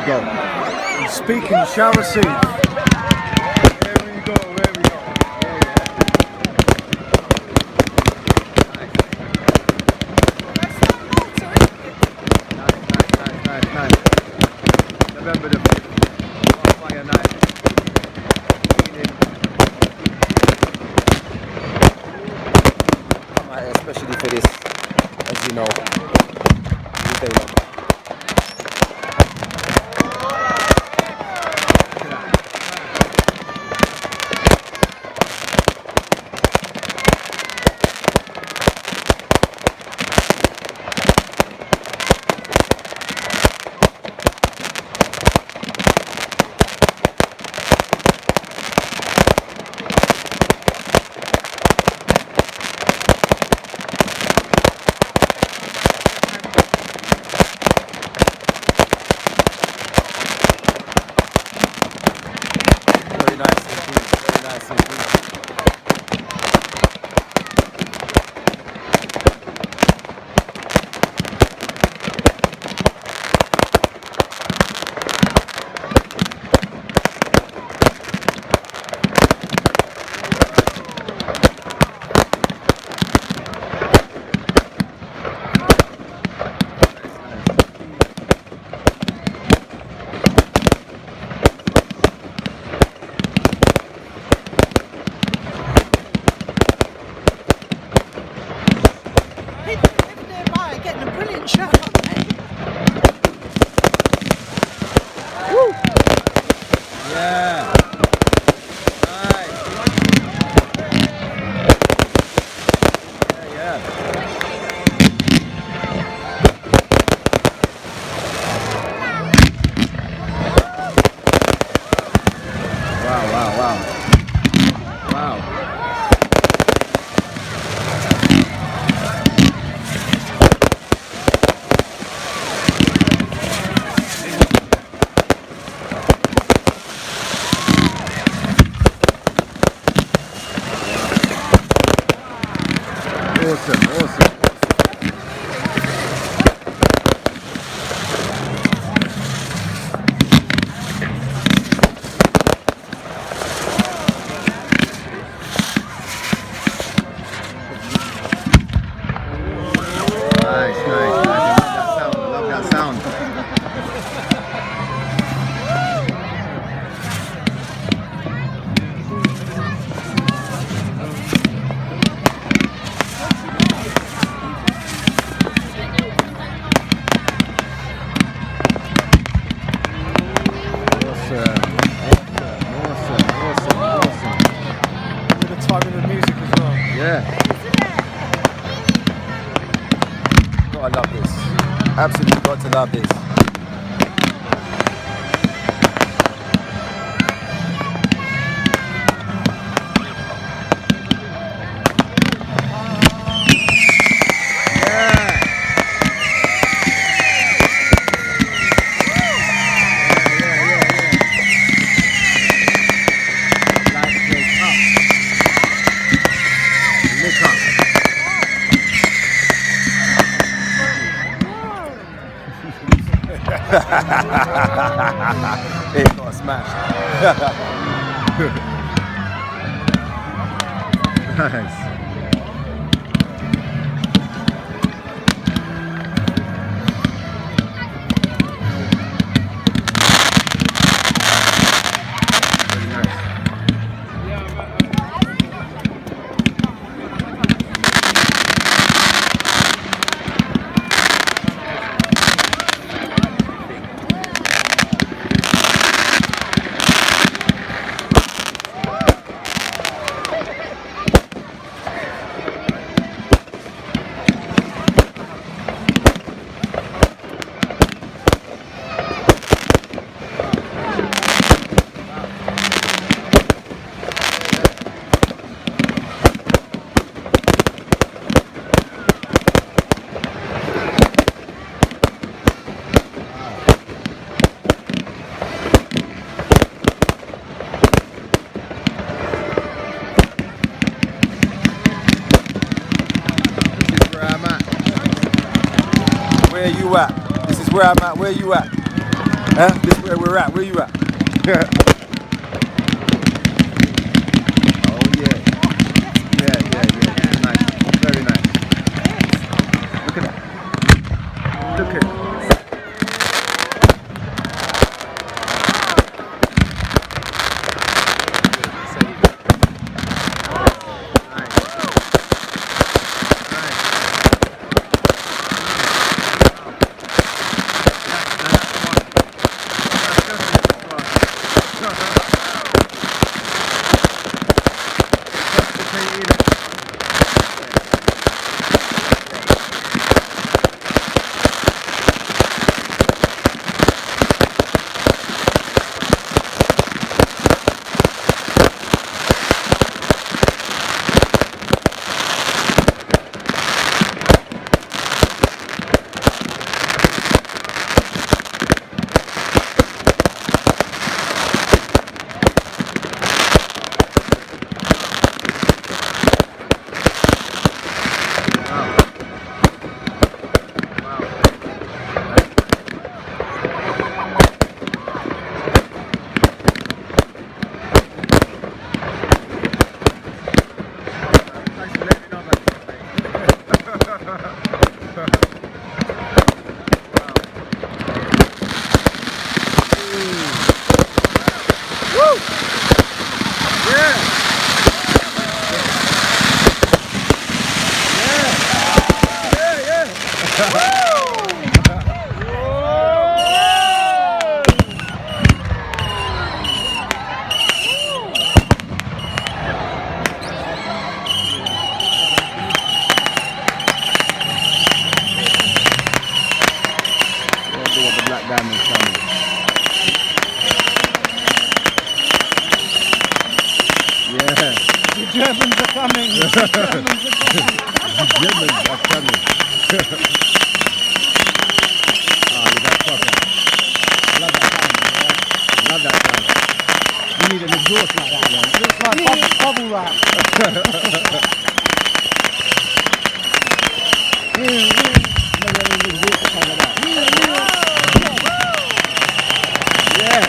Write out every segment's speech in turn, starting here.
go. Speaking shall receive. There we go, there we go. Nice. November the 5th, Fire Night. I'm out here especially for this, as you know. Day long. Very nice indeed. Very nice indeed. People living nearby are getting a brilliant show, aren't they? Yeah. Nice. Yeah. Wow. Awesome. Nice. I love that sound. Awesome. With the timing of music as well. Yeah. Gotta love this. Absolutely got to love this. It got smashed. Nice. Where you at? This is where I'm at. Where you at? This is where we're at. Where you at? Oh yeah. Yeah. Nice. Very nice. Look at that. Look at it. The Black Diamond family. Yeah. The Germans are coming. The Germans are coming. The Germans are coming. Oh, you got fucker. Love that sound, man. Love that sound. You need an exhaust like that, man. Looks like bubble wrap. Yeah.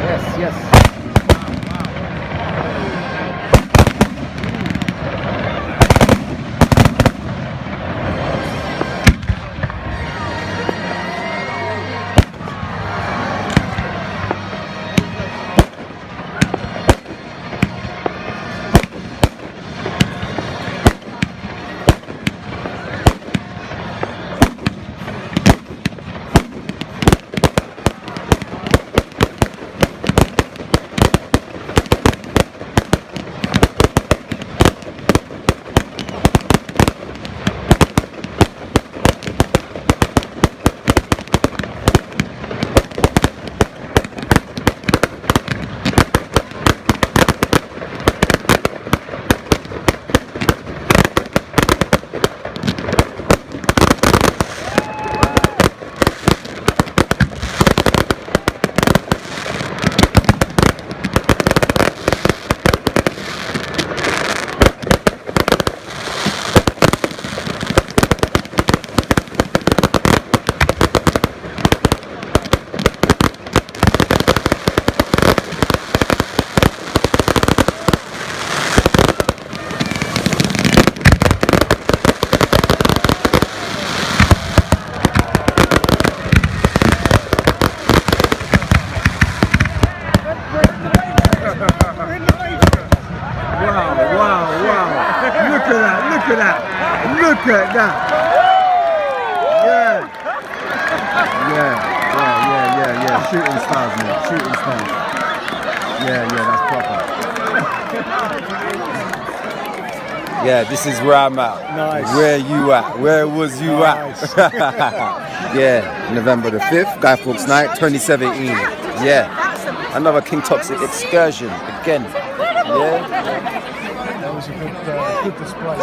Yes, yes. Wow. Look at that. Yeah. Shooting stars, man. Shooting stars. Yeah, that's proper. Yeah, this is where I'm at. Nice. Where you at? Where was you Nice. at? Yeah, November the 5th, Guy Fawkes Night, 2017. Yeah, another King Toxic excursion again. Yeah. That was a good display.